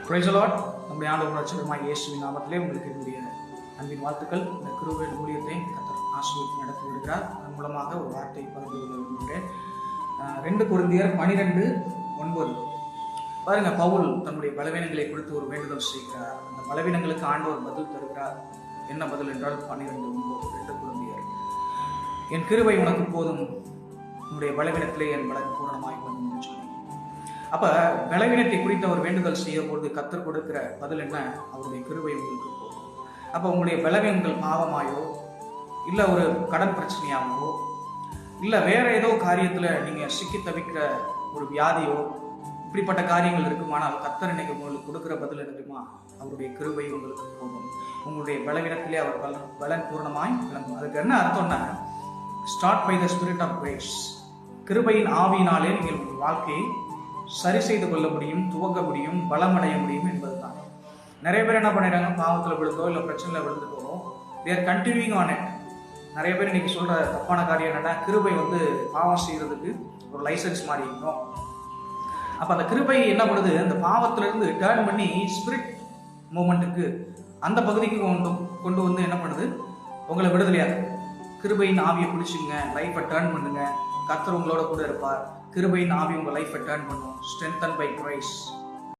Praise the Lord. நம்முடைய ஆண்டவர் ரட்சகருமாகிய இயேசுவின் நாமத்திலே உங்களுக்கு என்னுடைய அன்பின் வாழ்த்துக்கள். இந்த கிருபையின் ஊழியத்தை கர்த்தர் ஆசீர்வதித்து நடத்தி வருகிறார். அதன் மூலமாக ஒரு வார்த்தை பகிர்ந்து கொள்ள விரும்புகிறேன். 2 கொரிந்தியர் 12:9 பாருங்க, பவுல் தன்னுடைய பலவீனங்களை குறித்து ஒரு வேண்டுதல் செய்கிறார். அந்த பலவீனங்களுக்கு ஆண்டவர் பதில் தருகிறார். என்ன பதில் என்றால் 12:9 2 கொரிந்தியர், என் கிருபை உனக்கு போதும், உன்னுடைய பலவீனத்திலே என் பலன் பூரணமாய் வரும் என்று சொல்லி. அப்ப பலவீனத்தை குறித்த ஒரு வேண்டுதல் செய்யும் பொழுது கர்த்தர் கொடுக்கிற பதில் என்ன? அவருடைய கிருபை உங்களுக்கு போதும். அப்ப உங்களுடைய பலவீனங்கள் பாவமாயோ இல்ல ஒரு கடன் பிரச்சனையாகவோ இல்ல வேற ஏதோ காரியத்துல நீங்க சிக்கி தவிக்கிற ஒரு வியாதியோ இப்படிப்பட்ட காரியங்கள் இருக்குமானால் கர்த்தர் இன்னைக்கு உங்களுக்கு கொடுக்கிற பதில் என்னதுமா? அவருடைய கிருபை உங்களுக்கு போதும். உங்களுடைய பலவீனத்திலே அவர் பலன் பூர்ணமாய் விளங்கும். அதுக்கு என்ன அர்த்தம்னா, start by the spirit of grace. கிருபையின் ஆவியினாலே நீங்கள் உங்கள் வாழ்க்கையை சரி செய்து கொள்ள முடியும், துவங்க முடியும், பலமடைய முடியும் என்பதுதான். நிறைய பேர் என்ன பண்ணிடுறாங்க, பாவத்தில் விழுந்தோ இல்லை பிரச்சனையில் விழுந்துட்டோ they are continuing on it. நிறைய பேர் இன்னைக்கு சொல்ற தப்பான காரியம் என்னன்னா, கிருபை பாவம் செய்யறதுக்கு ஒரு லைசன்ஸ் மாதிரி இருக்கும். அப்ப அந்த கிருபை என்ன பண்ணுது, அந்த பாவத்திலிருந்து டேர்ன் பண்ணி ஸ்பிரிட் மூமெண்ட்டுக்கு அந்த பகுதிக்கு கொண்டு வந்து என்ன பண்ணுது, உங்களை விடுதலையாக. கிருபையின் ஆவியை பிடிச்சிங்க, லைஃபை டேர்ன் பண்ணுங்க, கர்த்தர் உங்களோட கூட இருப்பார். கிருபையின் ஆவி உங்க லைஃபை டேர்ன் பண்ணும். Strengthen by Christ.